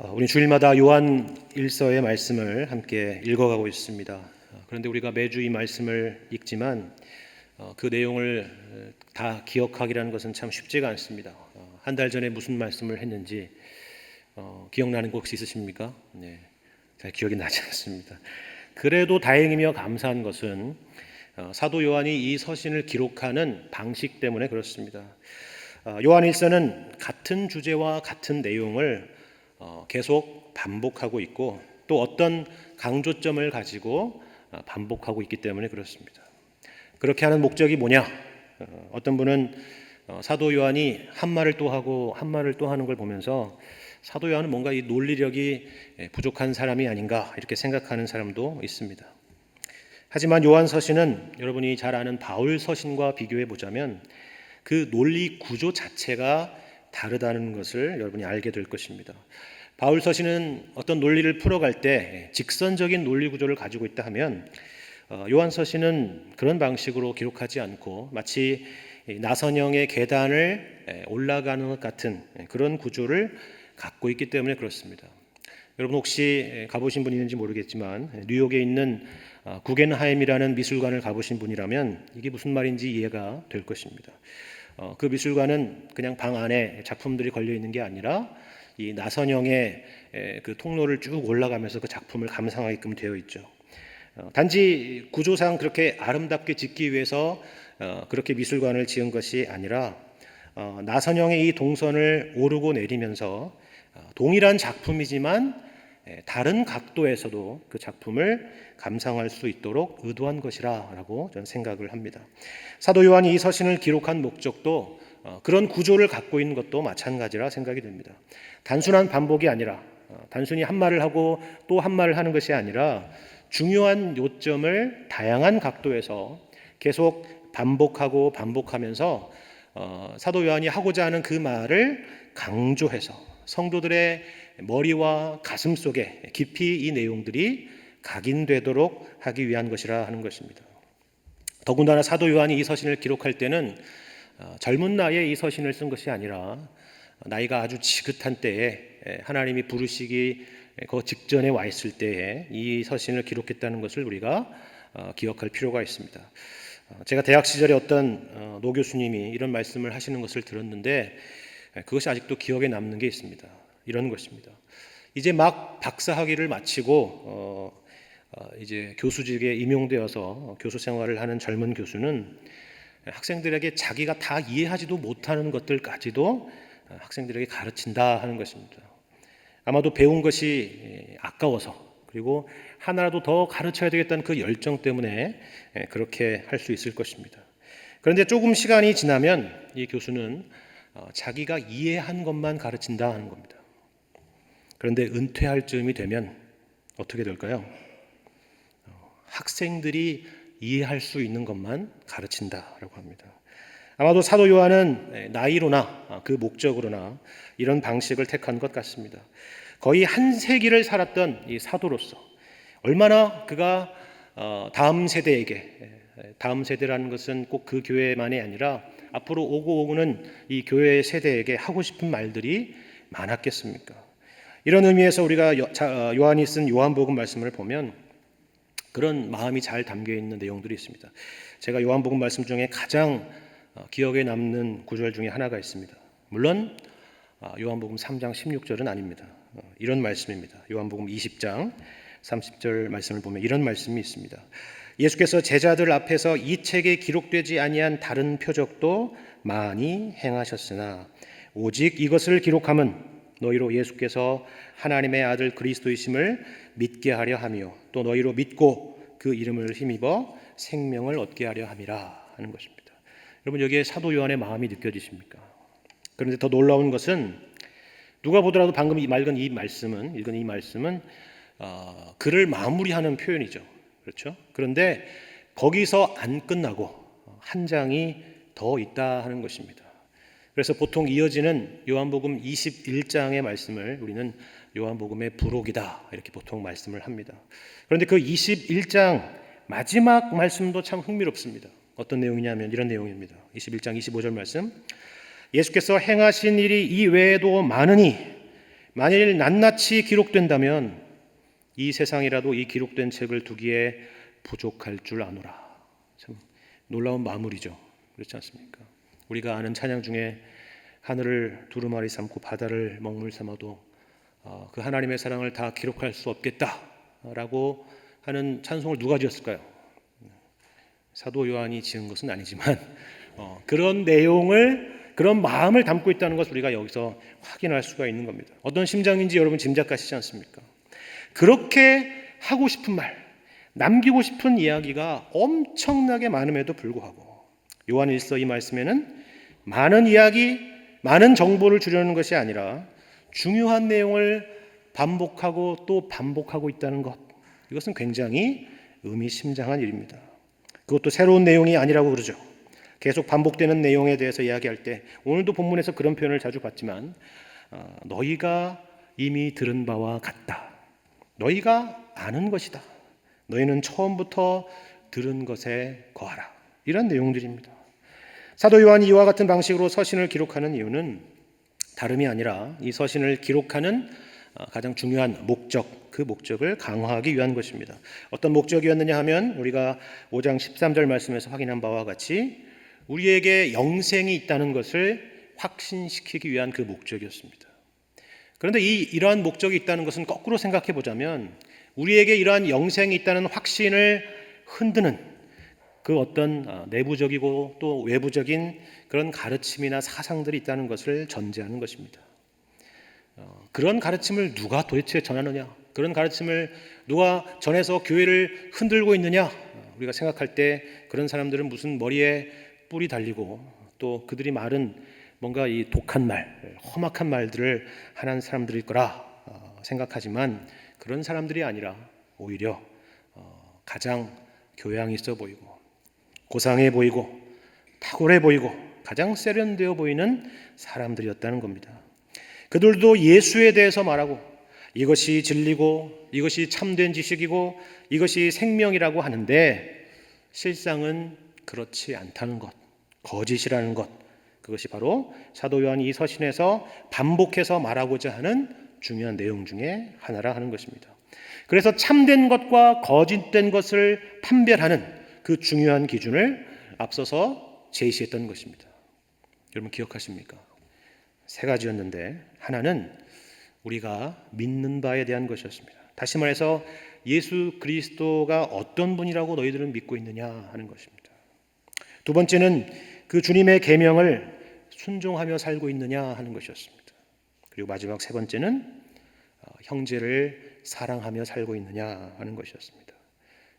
우리 주일마다 요한 1서의 말씀을 함께 읽어가고 있습니다. 그런데 우리가 매주 이 말씀을 읽지만 그 내용을 다 기억하기라는 것은 참 쉽지가 않습니다. 한 달 전에 무슨 말씀을 했는지 기억나는 거 혹시 있으십니까? 네, 잘 기억이 나지 않습니다. 그래도 다행이며 감사한 것은 사도 요한이 이 서신을 기록하는 방식 때문에 그렇습니다. 요한 1서는 같은 주제와 같은 내용을 계속 반복하고 있고 또 어떤 강조점을 가지고 반복하고 있기 때문에 그렇습니다. 그렇게 하는 목적이 뭐냐? 어떤 분은 사도 요한이 한 말을 또 하고 한 말을 또 하는 걸 보면서 사도 요한은 뭔가 이 논리력이 부족한 사람이 아닌가 이렇게 생각하는 사람도 있습니다. 하지만 요한 서신은 여러분이 잘 아는 바울 서신과 비교해 보자면 그 논리 구조 자체가 다르다는 것을 여러분이 알게 될 것입니다. 바울 서신은 어떤 논리를 풀어갈 때 직선적인 논리 구조를 가지고 있다 하면 요한 서신은 그런 방식으로 기록하지 않고 마치 나선형의 계단을 올라가는 것 같은 그런 구조를 갖고 있기 때문에 그렇습니다. 여러분 혹시 가보신 분 있는지 모르겠지만 뉴욕에 있는 구겐하임이라는 미술관을 가보신 분이라면 이게 무슨 말인지 이해가 될 것입니다. 그 미술관은 그냥 방 안에 작품들이 걸려 있는 게 아니라 이 나선형의 그 통로를 쭉 올라가면서 그 작품을 감상하게끔 되어 있죠. 단지 구조상 그렇게 아름답게 짓기 위해서 그렇게 미술관을 지은 것이 아니라 나선형의 이 동선을 오르고 내리면서 동일한 작품이지만 다른 각도에서도 그 작품을 감상할 수 있도록 의도한 것이라고 저는 생각을 합니다. 사도 요한이 이 서신을 기록한 목적도 그런 구조를 갖고 있는 것도 마찬가지라 생각이 됩니다. 단순한 반복이 아니라 단순히 한 말을 하고 또 한 말을 하는 것이 아니라 중요한 요점을 다양한 각도에서 계속 반복하고 반복하면서 사도 요한이 하고자 하는 그 말을 강조해서 성도들의 머리와 가슴 속에 깊이 이 내용들이 각인되도록 하기 위한 것이라 하는 것입니다. 더군다나 사도 요한이 이 서신을 기록할 때는 젊은 나이에 이 서신을 쓴 것이 아니라 나이가 아주 지긋한 때에 하나님이 부르시기 그 직전에 와 있을 때에 이 서신을 기록했다는 것을 우리가 기억할 필요가 있습니다. 제가 대학 시절에 어떤 노 교수님이 이런 말씀을 하시는 것을 들었는데 그것이 아직도 기억에 남는 게 있습니다. 이런 것입니다. 이제 막 박사학위를 마치고 이제 교수직에 임용되어서 교수 생활을 하는 젊은 교수는 학생들에게 자기가 다 이해하지도 못하는 것들까지도 학생들에게 가르친다 하는 것입니다. 아마도 배운 것이 아까워서 그리고 하나라도 더 가르쳐야 되겠다는 그 열정 때문에 그렇게 할 수 있을 것입니다. 그런데 조금 시간이 지나면 이 교수는 자기가 이해한 것만 가르친다 하는 겁니다. 그런데 은퇴할 즈음이 되면 어떻게 될까요? 학생들이 이해할 수 있는 것만 가르친다라고 합니다. 아마도 사도 요한은 나이로나 그 목적으로나 이런 방식을 택한 것 같습니다. 거의 한 세기를 살았던 이 사도로서 얼마나 그가 다음 세대에게, 다음 세대라는 것은 꼭 그 교회만이 아니라 앞으로 오고 오는 이 교회 세대에게 하고 싶은 말들이 많았겠습니까? 이런 의미에서 우리가 요한이 쓴 요한복음 말씀을 보면 그런 마음이 잘 담겨 있는 내용들이 있습니다. 제가 요한복음 말씀 중에 가장 기억에 남는 구절 중에 하나가 있습니다. 물론 요한복음 3장 16절은 아닙니다. 이런 말씀입니다. 요한복음 20장 30절 말씀을 보면 이런 말씀이 있습니다. 예수께서 제자들 앞에서 이 책에 기록되지 아니한 다른 표적도 많이 행하셨으나 오직 이것을 기록함은 너희로 예수께서 하나님의 아들 그리스도이심을 믿게 하려 하며 또 너희로 믿고 그 이름을 힘입어 생명을 얻게 하려 함이라 하는 것입니다. 여러분 여기에 사도 요한의 마음이 느껴지십니까? 그런데 더 놀라운 것은 누가 보더라도 방금 읽은 이 말씀은 글을 마무리하는 표현이죠. 그렇죠? 그런데 거기서 안 끝나고 한 장이 더 있다 하는 것입니다. 그래서 보통 이어지는 요한복음 21장의 말씀을 우리는 요한복음의 부록이다 이렇게 보통 말씀을 합니다. 그런데 그 21장 마지막 말씀도 참 흥미롭습니다. 어떤 내용이냐면 이런 내용입니다. 21장 25절 말씀. 예수께서 행하신 일이 이 외에도 많으니 만일 낱낱이 기록된다면 이 세상이라도 이 기록된 책을 두기에 부족할 줄 아노라. 참 놀라운 마무리죠. 그렇지 않습니까? 우리가 아는 찬양 중에 하늘을 두루마리 삼고 바다를 먹물 삼아도 그 하나님의 사랑을 다 기록할 수 없겠다라고 하는 찬송을 누가 지었을까요? 사도 요한이 지은 것은 아니지만 그런 내용을, 그런 마음을 담고 있다는 것을 우리가 여기서 확인할 수가 있는 겁니다. 어떤 심정인지 여러분 짐작하시지 않습니까? 그렇게 하고 싶은 말, 남기고 싶은 이야기가 엄청나게 많음에도 불구하고 요한 1서 이 말씀에는 많은 이야기, 많은 정보를 주려는 것이 아니라 중요한 내용을 반복하고 또 반복하고 있다는 것, 이것은 굉장히 의미심장한 일입니다. 그것도 새로운 내용이 아니라고 그러죠. 계속 반복되는 내용에 대해서 이야기할 때 오늘도 본문에서 그런 표현을 자주 봤지만 너희가 이미 들은 바와 같다. 너희가 아는 것이다. 너희는 처음부터 들은 것에 거하라. 이런 내용들입니다. 사도 요한이 이와 같은 방식으로 서신을 기록하는 이유는 다름이 아니라 이 서신을 기록하는 가장 중요한 목적, 그 목적을 강화하기 위한 것입니다. 어떤 목적이었느냐 하면 우리가 5장 13절 말씀에서 확인한 바와 같이 우리에게 영생이 있다는 것을 확신시키기 위한 그 목적이었습니다. 그런데 이러한 목적이 있다는 것은 거꾸로 생각해 보자면 우리에게 이러한 영생이 있다는 확신을 흔드는 그 어떤 내부적이고 또 외부적인 그런 가르침이나 사상들이 있다는 것을 전제하는 것입니다. 그런 가르침을 누가 도대체 전하느냐? 그런 가르침을 누가 전해서 교회를 흔들고 있느냐? 우리가 생각할 때 그런 사람들은 무슨 머리에 뿔이 달리고 또 그들이 말은 뭔가 이 독한 말, 험악한 말들을 하는 사람들일 거라 생각하지만 그런 사람들이 아니라 오히려 가장 교양 있어 보이고 고상해 보이고 탁월해 보이고 가장 세련되어 보이는 사람들이었다는 겁니다. 그들도 예수에 대해서 말하고 이것이 진리고 이것이 참된 지식이고 이것이 생명이라고 하는데 실상은 그렇지 않다는 것, 거짓이라는 것, 그것이 바로 사도 요한이 이 서신에서 반복해서 말하고자 하는 중요한 내용 중에 하나라 하는 것입니다. 그래서 참된 것과 거짓된 것을 판별하는 그 중요한 기준을 앞서서 제시했던 것입니다. 여러분 기억하십니까? 세 가지였는데 하나는 우리가 믿는 바에 대한 것이었습니다. 다시 말해서 예수 그리스도가 어떤 분이라고 너희들은 믿고 있느냐 하는 것입니다. 두 번째는 그 주님의 계명을 순종하며 살고 있느냐 하는 것이었습니다. 그리고 마지막 세 번째는 형제를 사랑하며 살고 있느냐 하는 것이었습니다.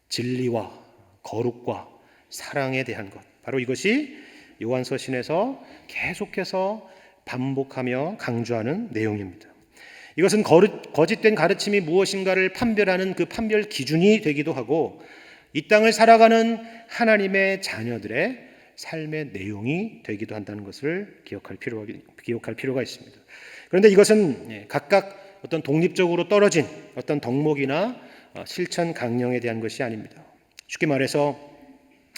진리와 거룩과 사랑에 대한 것, 바로 이것이 요한서신에서 계속해서 반복하며 강조하는 내용입니다. 이것은 거짓된 가르침이 무엇인가를 판별하는 그 판별 기준이 되기도 하고 이 땅을 살아가는 하나님의 자녀들의 삶의 내용이 되기도 한다는 것을 기억할 필요가 있습니다. 그런데 이것은 각각 어떤 독립적으로 떨어진 어떤 덕목이나 실천 강령에 대한 것이 아닙니다. 쉽게 말해서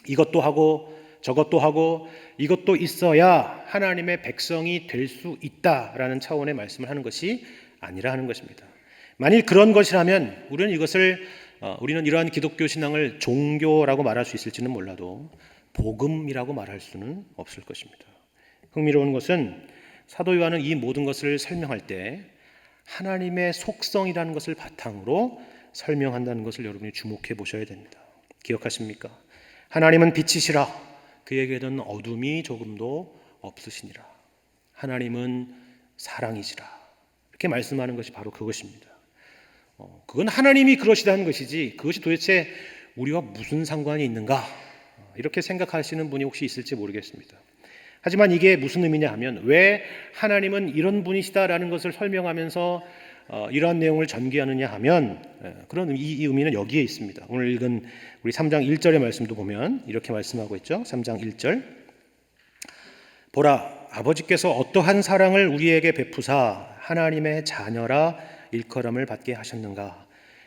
이것도 하고 저것도 하고 이것도 있어야 하나님의 백성이 될 수 있다라는 차원의 말씀을 하는 것이 아니라 하는 것입니다. 만일 그런 것이라면 우리는 이러한 기독교 신앙을 종교라고 말할 수 있을지는 몰라도 복음이라고 말할 수는 없을 것입니다. 흥미로운 것은 사도 요한은 이 모든 것을 설명할 때 하나님의 속성이라는 것을 바탕으로 설명한다는 것을 여러분이 주목해 보셔야 됩니다. 기억하십니까? 하나님은 빛이시라 그에게는 어둠이 조금도 없으시니라. 하나님은 사랑이시라 이렇게 말씀하는 것이 바로 그것입니다. 그건 하나님이 그러시다는 것이지 그것이 도대체 우리와 무슨 상관이 있는가 이렇게 생각하시는 분이 혹시 있을지 모르겠습니다. 하지만 이게 무슨 의미냐 하면 왜 하나님은 이런 분이시다라는 것을 설명하면서 이러한 내용을 전개하느냐 하면 그런 이 의미는 여기에 있습니다. 오늘 읽은 우리 3장 1절의 말씀도 보면 이렇게 말씀하고 있죠. 3장 1절 보라 아버지께서 어떠한 사랑을 우리에게 베푸사 하나님의 자녀라 일컬음을 받게 하셨는가.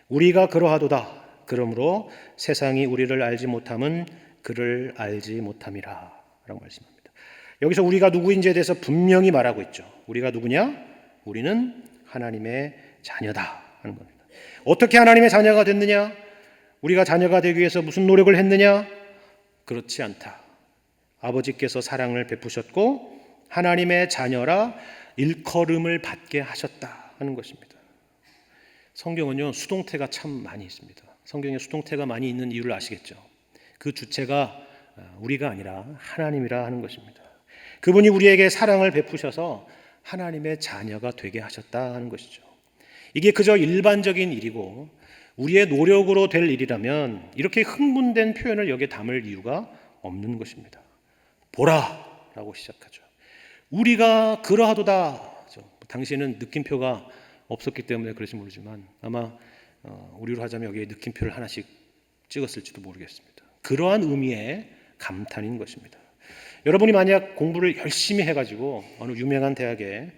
우리가 그러하도다. 그러므로 세상이 우리를 알지 못함은 그를 알지 못함이라 라고 말씀합니다. 여기서 우리가 누구인지에 대해서 분명히 말하고 있죠. 우리가 누구냐? 우리는 하나님의 자녀다 하는 겁니다. 어떻게 하나님의 자녀가 됐느냐? 우리가 자녀가 되기 위해서 무슨 노력을 했느냐? 그렇지 않다. 아버지께서 사랑을 베푸셨고 하나님의 자녀라 일컬음을 받게 하셨다 하는 것입니다. 성경은요, 수동태가 참 많이 있습니다. 성경에 수동태가 많이 있는 이유를 아시겠죠? 그 주체가 우리가 아니라 하나님이라 하는 것입니다. 그분이 우리에게 사랑을 베푸셔서 하나님의 자녀가 되게 하셨다 하는 것이죠. 이게 그저 일반적인 일이고 우리의 노력으로 될 일이라면 이렇게 흥분된 표현을 여기에 담을 이유가 없는 것입니다. 보라 라고 시작하죠. 우리가 그러하도다. 당시에는 느낌표가 없었기 때문에 그런지 모르지만 아마 우리로 하자면 여기에 느낌표를 하나씩 찍었을지도 모르겠습니다. 그러한 의미의 감탄인 것입니다. 여러분이 만약 공부를 열심히 해가지고 어느 유명한 대학에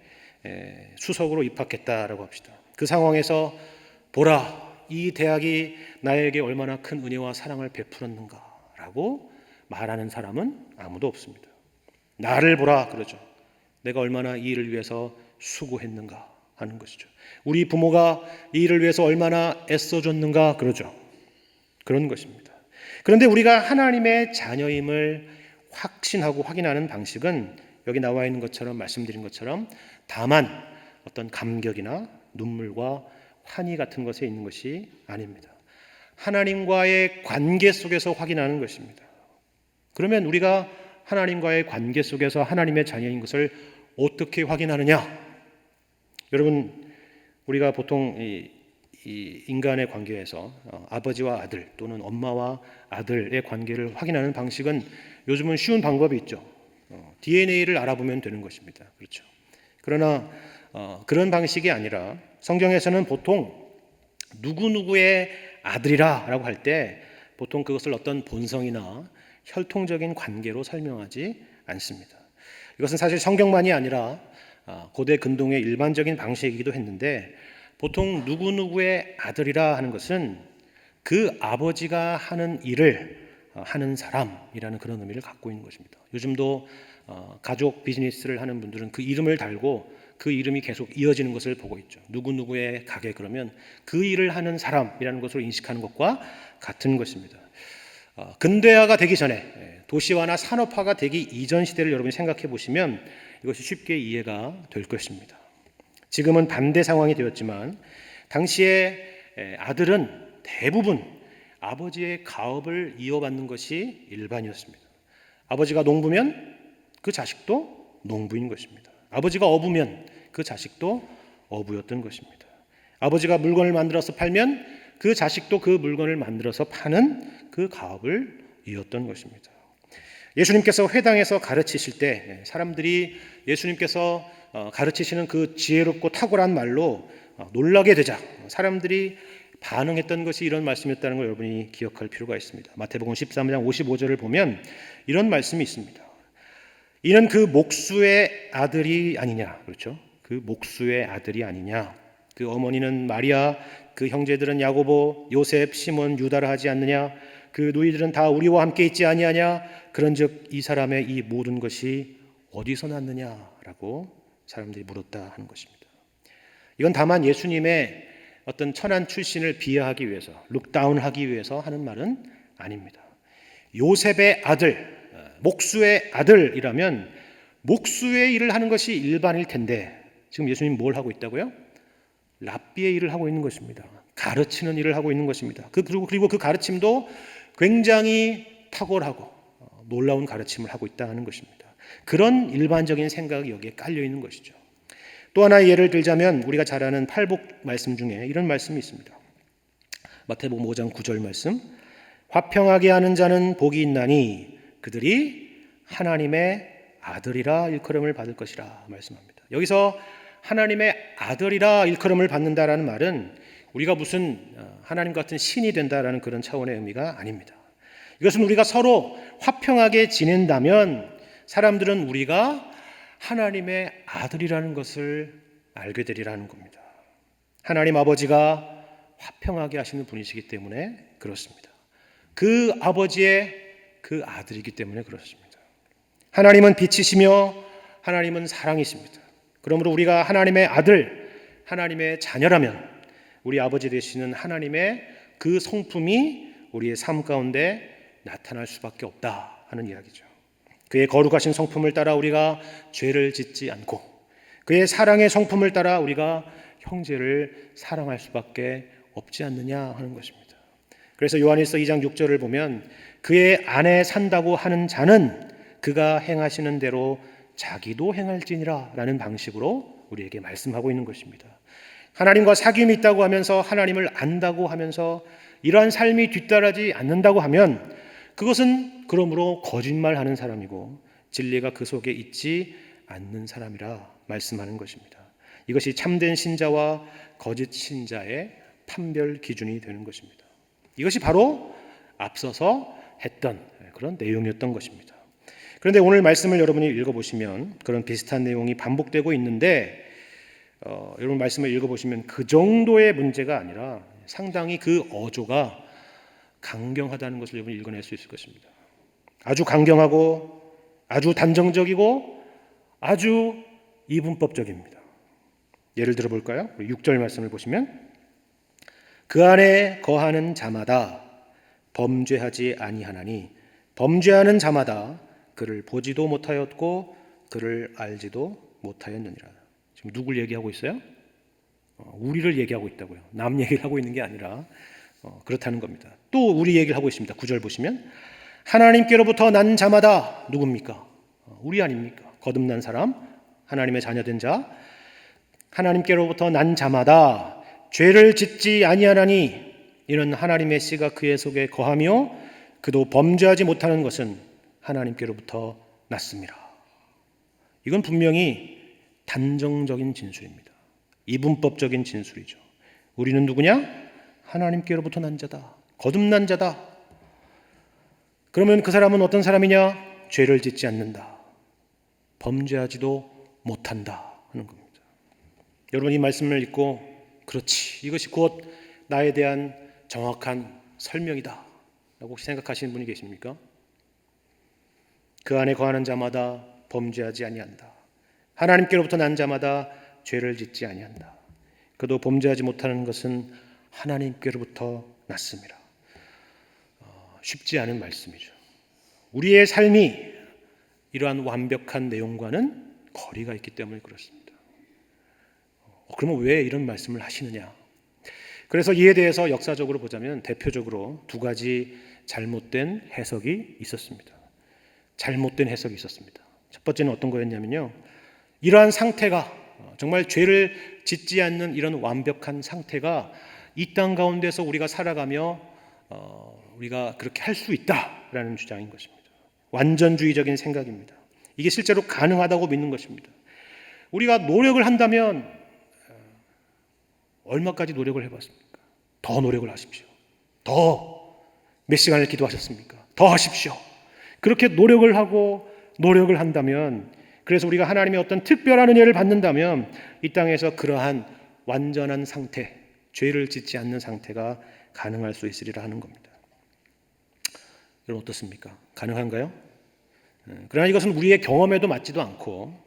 수석으로 입학했다라고 합시다. 그 상황에서 보라, 이 대학이 나에게 얼마나 큰 은혜와 사랑을 베풀었는가라고 말하는 사람은 아무도 없습니다. 나를 보라 그러죠. 내가 얼마나 이 일을 위해서 수고했는가 하는 것이죠. 우리 부모가 이 일을 위해서 얼마나 애써줬는가 그러죠. 그런 것입니다. 그런데 우리가 하나님의 자녀임을 확신하고 확인하는 방식은 여기 나와 있는 것처럼 말씀드린 것처럼 다만 어떤 감격이나 눈물과 환희 같은 것에 있는 것이 아닙니다. 하나님과의 관계 속에서 확인하는 것입니다. 그러면 우리가 하나님과의 관계 속에서 하나님의 자녀인 것을 어떻게 확인하느냐? 여러분, 우리가 보통 이 인간의 관계에서 아버지와 아들 또는 엄마와 아들의 관계를 확인하는 방식은 요즘은 쉬운 방법이 있죠. DNA를 알아보면 되는 것입니다. 그렇죠. 그러나 그런 방식이 아니라 성경에서는 보통 누구누구의 아들이라고 할 때 보통 그것을 어떤 본성이나 혈통적인 관계로 설명하지 않습니다. 이것은 사실 성경만이 아니라 고대 근동의 일반적인 방식이기도 했는데 보통 누구누구의 아들이라 하는 것은 그 아버지가 하는 일을 하는 사람이라는 그런 의미를 갖고 있는 것입니다. 요즘도 가족 비즈니스를 하는 분들은 그 이름을 달고 그 이름이 계속 이어지는 것을 보고 있죠. 누구누구의 가게 그러면 그 일을 하는 사람이라는 것으로 인식하는 것과 같은 것입니다. 근대화가 되기 전에 도시화나 산업화가 되기 이전 시대를 여러분이 생각해 보시면 이것이 쉽게 이해가 될 것입니다. 지금은 반대 상황이 되었지만 당시에 아들은 대부분 아버지의 가업을 이어받는 것이 일반이었습니다. 아버지가 농부면 그 자식도 농부인 것입니다. 아버지가 어부면 그 자식도 어부였던 것입니다. 아버지가 물건을 만들어서 팔면 그 자식도 그 물건을 만들어서 파는 그 가업을 이었던 것입니다. 예수님께서 회당에서 가르치실 때 사람들이 예수님께서 가르치시는 그 지혜롭고 탁월한 말로 놀라게 되자 사람들이 반응했던 것이 이런 말씀이었다는 걸 여러분이 기억할 필요가 있습니다. 마태복음 13장 55절을 보면 이런 말씀이 있습니다. 이는 그 목수의 아들이 아니냐. 그렇죠? 그 목수의 아들이 아니냐. 그 어머니는 마리아, 그 형제들은 야고보, 요셉, 시몬, 유다라 하지 않느냐. 그 누이들은 다 우리와 함께 있지 아니하냐. 그런즉 이 사람의 이 모든 것이 어디서 났느냐라고 사람들이 물었다 하는 것입니다. 이건 다만 예수님의 어떤 천한 출신을 비하하기 위해서, 룩다운하기 위해서 하는 말은 아닙니다. 요셉의 아들, 목수의 아들이라면 목수의 일을 하는 것이 일반일 텐데 지금 예수님 뭘 하고 있다고요? 랍비의 일을 하고 있는 것입니다. 가르치는 일을 하고 있는 것입니다. 그리고 그 가르침도 굉장히 탁월하고 놀라운 가르침을 하고 있다는 것입니다. 그런 일반적인 생각이 여기에 깔려 있는 것이죠. 또 하나의 예를 들자면 우리가 잘 아는 팔복 말씀 중에 이런 말씀이 있습니다. 마태복음 5장 9절 말씀. 화평하게 하는 자는 복이 있나니 그들이 하나님의 아들이라 일컬음을 받을 것이라 말씀합니다. 여기서 하나님의 아들이라 일컬음을 받는다라는 말은 우리가 무슨 하나님 같은 신이 된다라는 그런 차원의 의미가 아닙니다. 이것은 우리가 서로 화평하게 지낸다면 사람들은 우리가 하나님의 아들이라는 것을 알게 되리라는 겁니다. 하나님 아버지가 화평하게 하시는 분이시기 때문에 그렇습니다. 그 아버지의 그 아들이기 때문에 그렇습니다. 하나님은 빛이시며 하나님은 사랑이십니다. 그러므로 우리가 하나님의 아들, 하나님의 자녀라면 우리 아버지 되시는 하나님의 그 성품이 우리의 삶 가운데 나타날 수밖에 없다 하는 이야기죠. 그의 거룩하신 성품을 따라 우리가 죄를 짓지 않고 그의 사랑의 성품을 따라 우리가 형제를 사랑할 수밖에 없지 않느냐 하는 것입니다. 그래서 요한일서 2장 6절을 보면 그의 안에 산다고 하는 자는 그가 행하시는 대로 자기도 행할지니라 라는 방식으로 우리에게 말씀하고 있는 것입니다. 하나님과 사귐이 있다고 하면서 하나님을 안다고 하면서 이러한 삶이 뒤따르지 않는다고 하면 그것은 그러므로 거짓말하는 사람이고 진리가 그 속에 있지 않는 사람이라 말씀하는 것입니다. 이것이 참된 신자와 거짓 신자의 판별 기준이 되는 것입니다. 이것이 바로 앞서서 했던 그런 내용이었던 것입니다. 그런데 오늘 말씀을 여러분이 읽어보시면 그런 비슷한 내용이 반복되고 있는데 여러분 말씀을 읽어보시면 그 정도의 문제가 아니라 상당히 그 어조가 강경하다는 것을 여러분이 읽어낼 수 있을 것입니다. 아주 강경하고 아주 단정적이고 아주 이분법적입니다. 예를 들어 볼까요? 6절 말씀을 보시면 그 안에 거하는 자마다 범죄하지 아니하나니 범죄하는 자마다 그를 보지도 못하였고 그를 알지도 못하였느니라. 지금 누굴 얘기하고 있어요? 우리를 얘기하고 있다고요. 남 얘기를 하고 있는 게 아니라 그렇다는 겁니다. 또 우리 얘기를 하고 있습니다. 9절 보시면 하나님께로부터 난 자마다 누굽니까? 우리 아닙니까? 거듭난 사람, 하나님의 자녀된 자, 하나님께로부터 난 자마다 죄를 짓지 아니하나니 이는 하나님의 씨가 그의 속에 거하며 그도 범죄하지 못하는 것은 하나님께로부터 났습니다. 이건 분명히 단정적인 진술입니다. 이분법적인 진술이죠. 우리는 누구냐? 하나님께로부터 난 자다. 거듭난 자다. 그러면 그 사람은 어떤 사람이냐? 죄를 짓지 않는다. 범죄하지도 못한다 하는 겁니다. 여러분 이 말씀을 읽고 그렇지, 이것이 곧 나에 대한 정확한 설명이다 라고 혹시 생각하시는 분이 계십니까? 그 안에 거하는 자마다 범죄하지 아니한다. 하나님께로부터 난 자마다 죄를 짓지 아니한다. 그도 범죄하지 못하는 것은 하나님께로부터 났습니다. 쉽지 않은 말씀이죠. 우리의 삶이 이러한 완벽한 내용과는 거리가 있기 때문에 그렇습니다. 그러면 왜 이런 말씀을 하시느냐? 그래서 이에 대해서 역사적으로 보자면 대표적으로 두 가지 잘못된 해석이 있었습니다. 잘못된 해석이 있었습니다. 첫 번째는 어떤 거였냐면요. 이러한 상태가 정말 죄를 짓지 않는 이런 완벽한 상태가 이 땅 가운데서 우리가 살아가며 우리가 그렇게 할 수 있다라는 주장인 것입니다. 완전주의적인 생각입니다. 이게 실제로 가능하다고 믿는 것입니다. 우리가 노력을 한다면 얼마까지 노력을 해봤습니까? 더 노력을 하십시오. 더 몇 시간을 기도하셨습니까? 더 하십시오. 그렇게 노력을 하고 노력을 한다면, 그래서 우리가 하나님의 어떤 특별한 은혜를 받는다면 이 땅에서 그러한 완전한 상태, 죄를 짓지 않는 상태가 가능할 수 있으리라 하는 겁니다. 여러분 어떻습니까? 가능한가요? 그러나 이것은 우리의 경험에도 맞지도 않고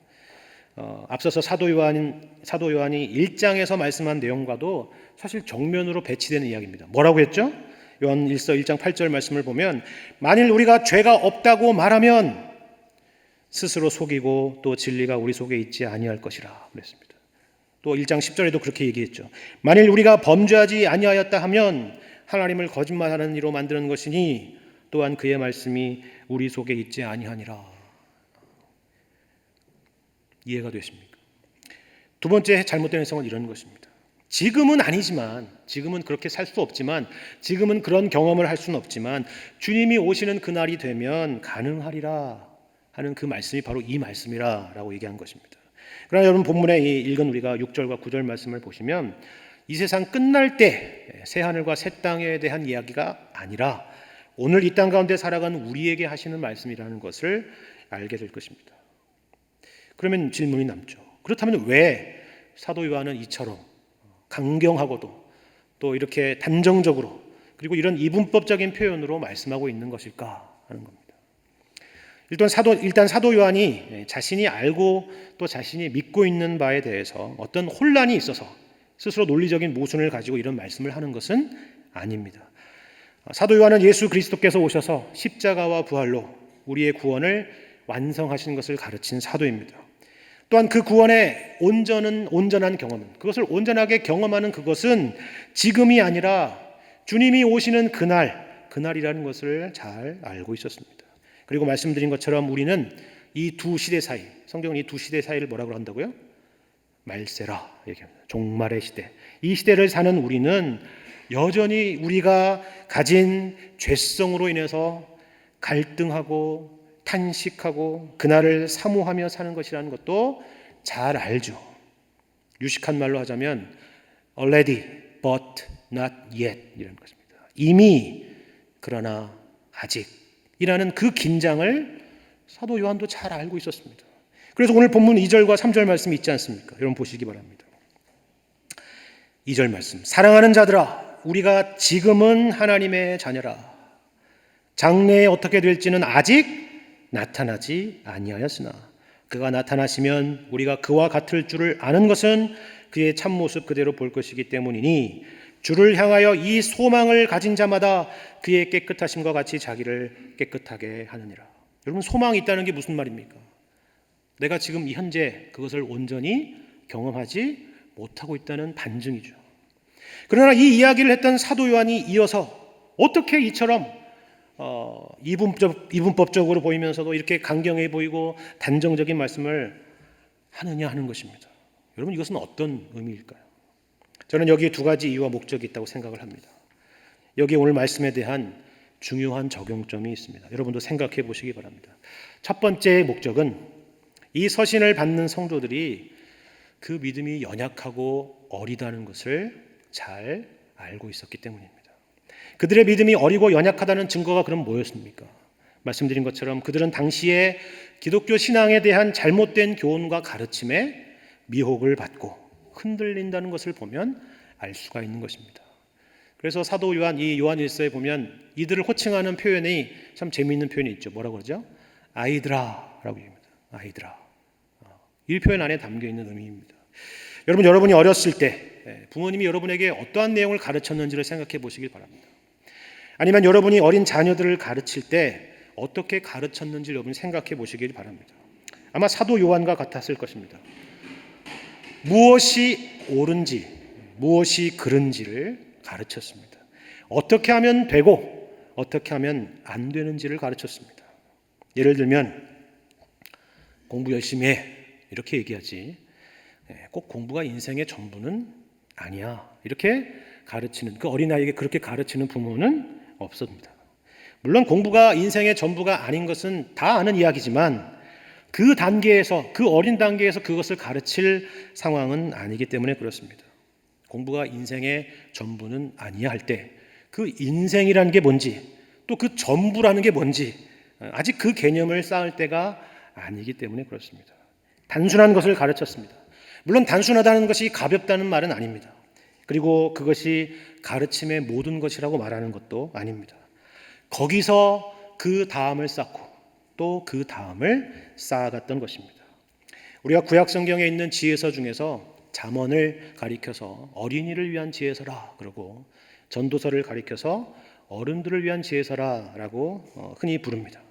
앞서서 사도 요한이 1장에서 말씀한 내용과도 사실 정면으로 배치되는 이야기입니다. 뭐라고 했죠? 요한일서 1장 8절 말씀을 보면 만일 우리가 죄가 없다고 말하면 스스로 속이고 또 진리가 우리 속에 있지 아니할 것이라 그랬습니다. 또 1장 10절에도 그렇게 얘기했죠. 만일 우리가 범죄하지 아니하였다 하면 하나님을 거짓말하는 이로 만드는 것이니 또한 그의 말씀이 우리 속에 있지 아니하니라. 이해가 되십니까? 두 번째 잘못된 해석은 이런 것입니다. 지금은 아니지만, 지금은 그렇게 살 수 없지만, 지금은 그런 경험을 할 수는 없지만 주님이 오시는 그날이 되면 가능하리라 하는 그 말씀이 바로 이 말씀이라 라고 얘기한 것입니다. 그러나 여러분 본문에 읽은 우리가 6절과 9절 말씀을 보시면 이 세상 끝날 때 새하늘과 새 땅에 대한 이야기가 아니라 오늘 이 땅 가운데 살아가는 우리에게 하시는 말씀이라는 것을 알게 될 것입니다. 그러면 질문이 남죠. 그렇다면 왜 사도 요한은 이처럼 강경하고도 또 이렇게 단정적으로 그리고 이런 이분법적인 표현으로 말씀하고 있는 것일까 하는 겁니다. 일단 사도 요한이 자신이 알고 또 자신이 믿고 있는 바에 대해서 어떤 혼란이 있어서 스스로 논리적인 모순을 가지고 이런 말씀을 하는 것은 아닙니다. 사도 요한은 예수 그리스도께서 오셔서 십자가와 부활로 우리의 구원을 완성하신 것을 가르친 사도입니다. 또한 그 구원의 온전한 경험은, 그것을 온전하게 경험하는 그것은 지금이 아니라 주님이 오시는 그날이라는 것을 잘 알고 있었습니다. 그리고 말씀드린 것처럼 우리는 이 두 시대 사이, 성경은 이 두 시대 사이를 뭐라고 한다고요? 말세라 얘기합니다. 종말의 시대. 이 시대를 사는 우리는 여전히 우리가 가진 죄성으로 인해서 갈등하고 탄식하고 그날을 사모하며 사는 것이라는 것도 잘 알죠. 유식한 말로 하자면 already but not yet 이라는 것입니다. 이미 그러나 아직이라는 그 긴장을 사도 요한도 잘 알고 있었습니다. 그래서 오늘 본문 2절과 3절 말씀이 있지 않습니까? 여러분 보시기 바랍니다. 2절 말씀, 사랑하는 자들아 우리가 지금은 하나님의 자녀라. 장래에 어떻게 될지는 아직 나타나지 아니하였으나 그가 나타나시면 우리가 그와 같을 줄을 아는 것은 그의 참모습 그대로 볼 것이기 때문이니 주를 향하여 이 소망을 가진 자마다 그의 깨끗하심과 같이 자기를 깨끗하게 하느니라. 여러분, 소망이 있다는 게 무슨 말입니까? 내가 지금 현재 그것을 온전히 경험하지 못하고 있다는 반증이죠. 그러나 이 이야기를 했던 사도 요한이 이어서 어떻게 이처럼 이분법적으로 보이면서도 이렇게 강경해 보이고 단정적인 말씀을 하느냐 하는 것입니다. 여러분, 이것은 어떤 의미일까요? 저는 여기에 두 가지 이유와 목적이 있다고 생각을 합니다. 여기 오늘 말씀에 대한 중요한 적용점이 있습니다. 여러분도 생각해 보시기 바랍니다. 첫 번째 목적은 이 서신을 받는 성도들이 그 믿음이 연약하고 어리다는 것을 잘 알고 있었기 때문입니다. 그들의 믿음이 어리고 연약하다는 증거가 그럼 뭐였습니까? 말씀드린 것처럼 그들은 당시에 기독교 신앙에 대한 잘못된 교훈과 가르침에 미혹을 받고 흔들린다는 것을 보면 알 수가 있는 것입니다. 그래서 사도 요한, 이 요한일서에 보면 이들을 호칭하는 표현이 참 재미있는 표현이 있죠. 뭐라고 그러죠? 아이들아라고 얘기합니다. 아이들아. 이 표현 안에 담겨있는 의미입니다. 여러분이 어렸을 때 부모님이 여러분에게 어떠한 내용을 가르쳤는지를 생각해 보시길 바랍니다. 아니면 여러분이 어린 자녀들을 가르칠 때 어떻게 가르쳤는지 여러분이 생각해 보시길 바랍니다. 아마 사도 요한과 같았을 것입니다. 무엇이 옳은지, 무엇이 그른지를 가르쳤습니다. 어떻게 하면 되고 어떻게 하면 안 되는지를 가르쳤습니다. 예를 들면 공부 열심히 해 이렇게 얘기하지 꼭 공부가 인생의 전부는 아니야 이렇게 가르치는, 그 어린아이에게 그렇게 가르치는 부모는 없습니다. 물론 공부가 인생의 전부가 아닌 것은 다 아는 이야기지만 그 단계에서, 그 어린 단계에서 그것을 가르칠 상황은 아니기 때문에 그렇습니다. 공부가 인생의 전부는 아니야 할 때 그 인생이라는 게 뭔지 또 그 전부라는 게 뭔지 아직 그 개념을 쌓을 때가 아니기 때문에 그렇습니다. 단순한 것을 가르쳤습니다. 물론 단순하다는 것이 가볍다는 말은 아닙니다. 그리고 그것이 가르침의 모든 것이라고 말하는 것도 아닙니다. 거기서 그 다음을 쌓고 또 그 다음을 쌓아갔던 것입니다. 우리가 구약 성경에 있는 지혜서 중에서 잠언을 가리켜서 어린이를 위한 지혜서라 그러고 전도서를 가리켜서 어른들을 위한 지혜서라라고 흔히 부릅니다.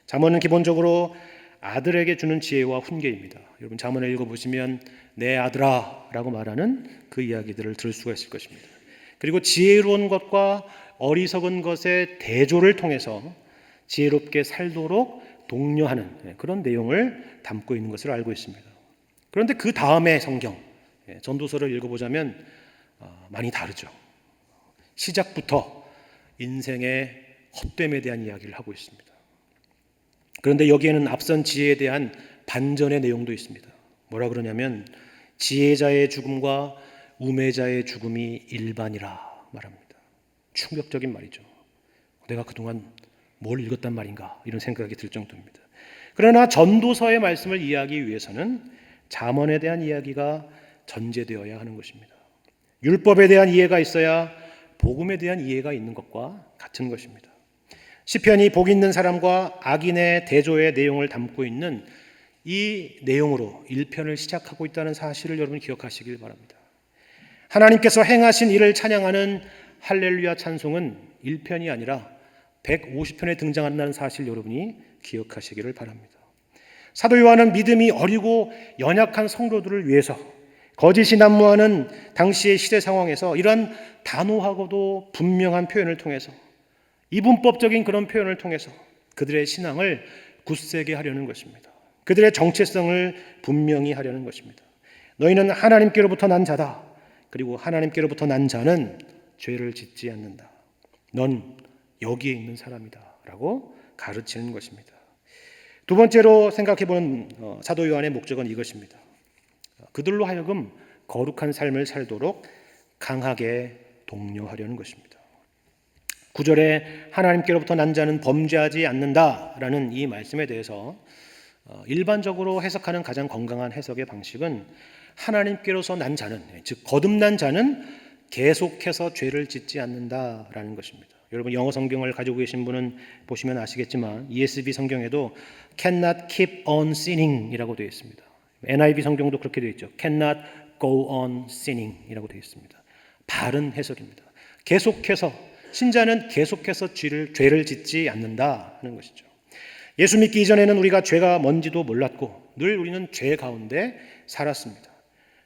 잠언은 기본적으로 아들에게 주는 지혜와 훈계입니다. 여러분 잠언을 읽어보시면 내 아들아 라고 말하는 그 이야기들을 들을 수가 있을 것입니다. 그리고 지혜로운 것과 어리석은 것의 대조를 통해서 지혜롭게 살도록 독려하는 그런 내용을 담고 있는 것을 알고 있습니다. 그런데 그 다음에 성경 전도서를 읽어보자면 많이 다르죠. 시작부터 인생의 헛됨에 대한 이야기를 하고 있습니다. 그런데 여기에는 앞선 지혜에 대한 반전의 내용도 있습니다. 뭐라 그러냐면 지혜자의 죽음과 우매자의 죽음이 일반이라 말합니다. 충격적인 말이죠. 내가 그동안 뭘 읽었단 말인가 이런 생각이 들 정도입니다. 그러나 전도서의 말씀을 이해하기 위해서는 잠언에 대한 이야기가 전제되어야 하는 것입니다. 율법에 대한 이해가 있어야 복음에 대한 이해가 있는 것과 같은 것입니다. 시편이 복 있는 사람과 악인의 대조의 내용을 담고 있는 이 내용으로 1편을 시작하고 있다는 사실을 여러분 기억하시길 바랍니다. 하나님께서 행하신 일을 찬양하는 할렐루야 찬송은 1편이 아니라 150편에 등장한다는 사실 여러분이 기억하시기를 바랍니다. 사도 요한은 믿음이 어리고 연약한 성도들을 위해서 거짓이 난무하는 당시의 시대 상황에서 이러한 단호하고도 분명한 표현을 통해서, 이분법적인 그런 표현을 통해서 그들의 신앙을 굳세게 하려는 것입니다. 그들의 정체성을 분명히 하려는 것입니다. 너희는 하나님께로부터 난 자다. 그리고 하나님께로부터 난 자는 죄를 짓지 않는다. 넌 여기에 있는 사람이다 라고 가르치는 것입니다. 두 번째로 생각해보는 사도 요한의 목적은 이것입니다. 그들로 하여금 거룩한 삶을 살도록 강하게 독려하려는 것입니다. 9절에 하나님께로부터 난 자는 범죄하지 않는다라는 이 말씀에 대해서 일반적으로 해석하는 가장 건강한 해석의 방식은 하나님께로서 난 자는, 즉 거듭난 자는 계속해서 죄를 짓지 않는다라는 것입니다. 여러분 영어 성경을 가지고 계신 분은 보시면 아시겠지만 ESV 성경에도 cannot keep on sinning 이라고 되어 있습니다. NIV 성경도 그렇게 되어 있죠. cannot go on sinning 이라고 되어 있습니다. 바른 해석입니다. 계속해서, 신자는 계속해서 죄를 짓지 않는다 하는 것이죠. 예수 믿기 이전에는 우리가 죄가 뭔지도 몰랐고 늘 우리는 죄 가운데 살았습니다.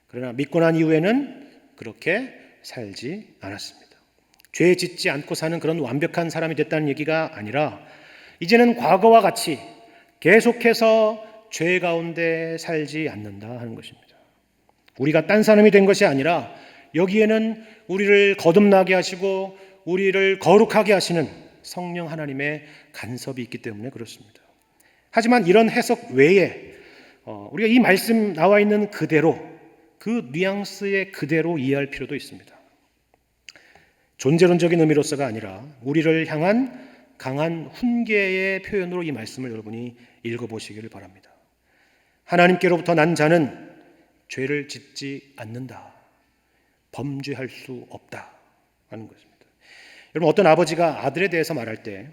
그러나 믿고 난 이후에는 그렇게 살지 않았습니다. 죄 짓지 않고 사는 그런 완벽한 사람이 됐다는 얘기가 아니라 이제는 과거와 같이 계속해서 죄 가운데 살지 않는다 하는 것입니다. 우리가 딴 사람이 된 것이 아니라 여기에는 우리를 거듭나게 하시고 우리를 거룩하게 하시는 성령 하나님의 간섭이 있기 때문에 그렇습니다. 하지만 이런 해석 외에 우리가 이 말씀 나와 있는 그대로, 그 뉘앙스의 그대로 이해할 필요도 있습니다. 존재론적인 의미로서가 아니라 우리를 향한 강한 훈계의 표현으로 이 말씀을 여러분이 읽어보시기를 바랍니다. 하나님께로부터 난 자는 죄를 짓지 않는다. 범죄할 수 없다 하는 것입니다. 여러분, 어떤 아버지가 아들에 대해서 말할 때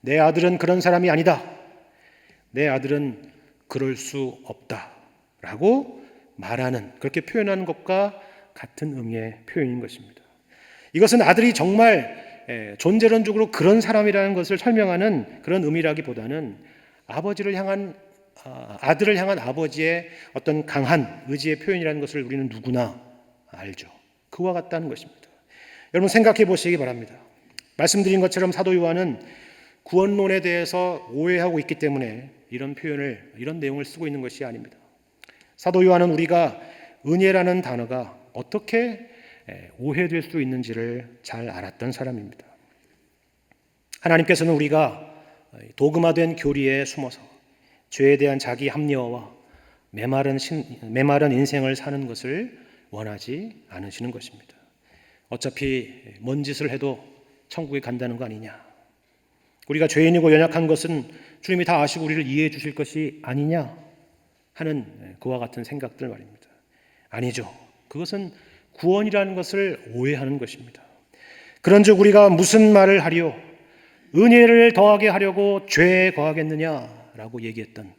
내 아들은 그런 사람이 아니다, 내 아들은 그럴 수 없다 라고 말하는, 그렇게 표현하는 것과 같은 의미의 표현인 것입니다. 이것은 아들이 정말 존재론적으로 그런 사람이라는 것을 설명하는 그런 의미라기보다는 아들을 향한 아버지의 어떤 강한 의지의 표현이라는 것을 우리는 누구나 알죠. 그와 같다는 것입니다. 여러분 생각해 보시기 바랍니다. 말씀드린 것처럼 사도 요한은 구원론에 대해서 오해하고 있기 때문에 이런 표현을, 이런 내용을 쓰고 있는 것이 아닙니다. 사도 요한은 우리가 은혜라는 단어가 어떻게 오해될 수 있는지를 잘 알았던 사람입니다. 하나님께서는 우리가 도금화된 교리에 숨어서 죄에 대한 자기 합리화와 메마른 인생을 사는 것을 원하지 않으시는 것입니다. 어차피 뭔 짓을 해도 천국에 간다는 거 아니냐, 우리가 죄인이고 연약한 것은 주님이 다 아시고 우리를 이해해 주실 것이 아니냐 하는 그와 같은 생각들 말입니다. 아니죠. 그것은 구원이라는 것을 오해하는 것입니다. 그런즉 우리가 무슨 말을 하리요? 은혜를 더하게 하려고 죄에 거하겠느냐라고 얘기했던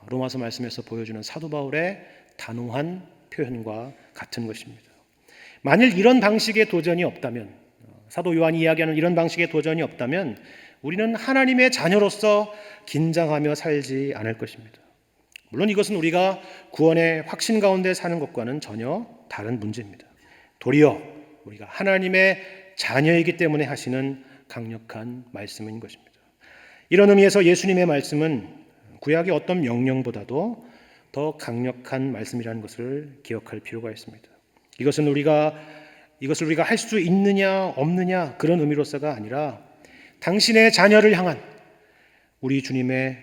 로마서 말씀에서 보여주는 사도 바울의 단호한 표현과 같은 것입니다. 만일 이런 방식의 도전이 없다면, 사도 요한이 이야기하는 이런 방식의 도전이 없다면 우리는 하나님의 자녀로서 긴장하며 살지 않을 것입니다. 물론 이것은 우리가 구원의 확신 가운데 사는 것과는 전혀 다른 문제입니다. 도리어 우리가 하나님의 자녀이기 때문에 하시는 강력한 말씀인 것입니다. 이런 의미에서 예수님의 말씀은 구약의 어떤 명령보다도 더 강력한 말씀이라는 것을 기억할 필요가 있습니다. 이것을 우리가 할 수 있느냐 없느냐 그런 의미로서가 아니라 당신의 자녀를 향한 우리 주님의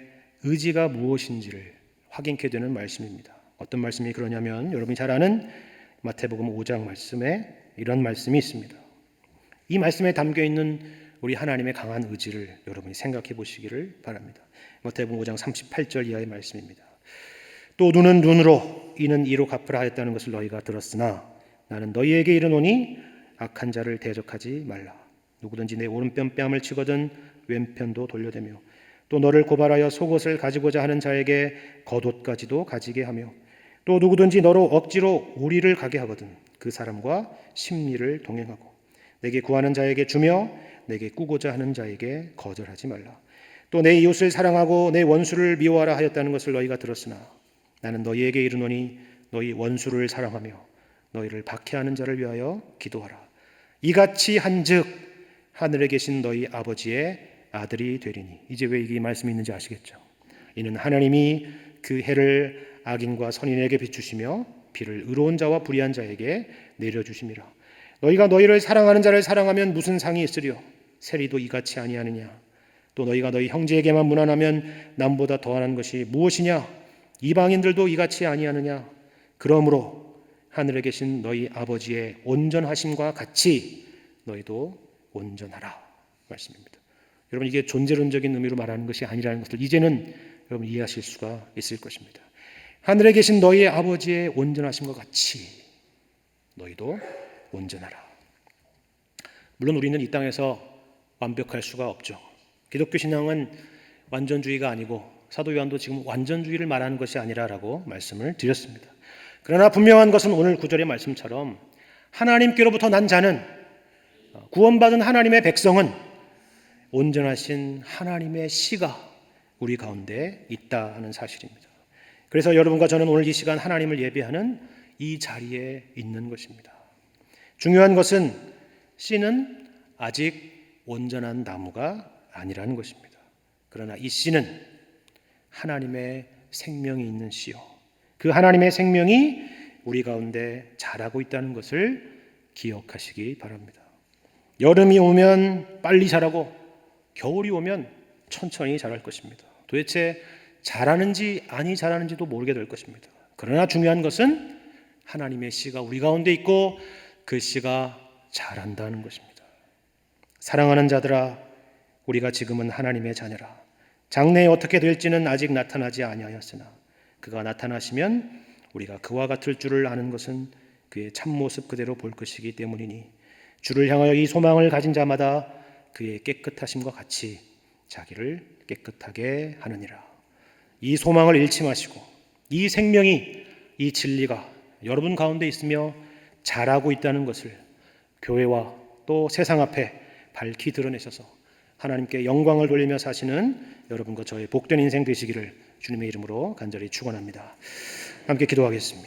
의지가 무엇인지를 확인케 되는 말씀입니다. 어떤 말씀이 그러냐면 여러분이 잘 아는 마태복음 5장 말씀에 이런 말씀이 있습니다. 이 말씀에 담겨있는 우리 하나님의 강한 의지를 여러분이 생각해 보시기를 바랍니다. 마태복음 5장 38절 이하의 말씀입니다. 또 눈은 눈으로 이는 이로 갚으라 하였다는 것을 너희가 들었으나 나는 너희에게 이르노니 악한 자를 대적하지 말라. 누구든지 내 오른편 뺨을 치거든 왼편도 돌려대며 또 너를 고발하여 속옷을 가지고자 하는 자에게 겉옷까지도 가지게 하며 또 누구든지 너로 억지로 우리를 가게 하거든 그 사람과 심리를 동행하고 내게 구하는 자에게 주며 내게 꾸고자 하는 자에게 거절하지 말라. 또 내 이웃을 사랑하고 내 원수를 미워하라 하였다는 것을 너희가 들었으나 나는 너희에게 이르노니 너희 원수를 사랑하며 너희를 박해하는 자를 위하여 기도하라. 이같이 한즉 하늘에 계신 너희 아버지의 아들이 되리니. 이제 왜 이게 말씀이 있는지 아시겠죠? 이는 하나님이 그 해를 악인과 선인에게 비추시며 비를 의로운 자와 불의한 자에게 내려주심이라. 너희가 너희를 사랑하는 자를 사랑하면 무슨 상이 있으리요? 세리도 이같이 아니하느냐? 또 너희가 너희 형제에게만 무난하면 남보다 더한 것이 무엇이냐? 이방인들도 이같이 아니하느냐? 그러므로 하늘에 계신 너희 아버지의 온전하심과 같이 너희도 온전하라 말씀입니다. 여러분, 이게 존재론적인 의미로 말하는 것이 아니라는 것을 이제는 여러분 이해하실 수가 있을 것입니다. 하늘에 계신 너희의 아버지의 온전하심과 같이 너희도 온전하라. 물론 우리는 이 땅에서 완벽할 수가 없죠. 기독교 신앙은 완전주의가 아니고 사도 요한도 지금 완전주의를 말하는 것이 아니라라고 말씀을 드렸습니다. 그러나 분명한 것은 오늘 구절의 말씀처럼 하나님께로부터 난 자는, 구원받은 하나님의 백성은 온전하신 하나님의 씨가 우리 가운데 있다 하는 사실입니다. 그래서 여러분과 저는 오늘 이 시간 하나님을 예배하는 이 자리에 있는 것입니다. 중요한 것은 씨는 아직 온전한 나무가 아니라는 것입니다. 그러나 이 씨는 하나님의 생명이 있는 씨요, 그 하나님의 생명이 우리 가운데 자라고 있다는 것을 기억하시기 바랍니다. 여름이 오면 빨리 자라고 겨울이 오면 천천히 자랄 것입니다. 도대체 자라는지 아니 자라는지도 모르게 될 것입니다. 그러나 중요한 것은 하나님의 씨가 우리 가운데 있고 그 씨가 자란다는 것입니다. 사랑하는 자들아, 우리가 지금은 하나님의 자녀라. 장래에 어떻게 될지는 아직 나타나지 아니하였으나 그가 나타나시면 우리가 그와 같을 줄을 아는 것은 그의 참모습 그대로 볼 것이기 때문이니 주를 향하여 이 소망을 가진 자마다 그의 깨끗하심과 같이 자기를 깨끗하게 하느니라. 이 소망을 잃지 마시고 이 생명이, 이 진리가 여러분 가운데 있으며 자라고 있다는 것을 교회와 또 세상 앞에 밝히 드러내셔서 하나님께 영광을 돌리며 사시는 여러분과 저의 복된 인생 되시기를 주님의 이름으로 간절히 축원합니다. 함께 기도하겠습니다.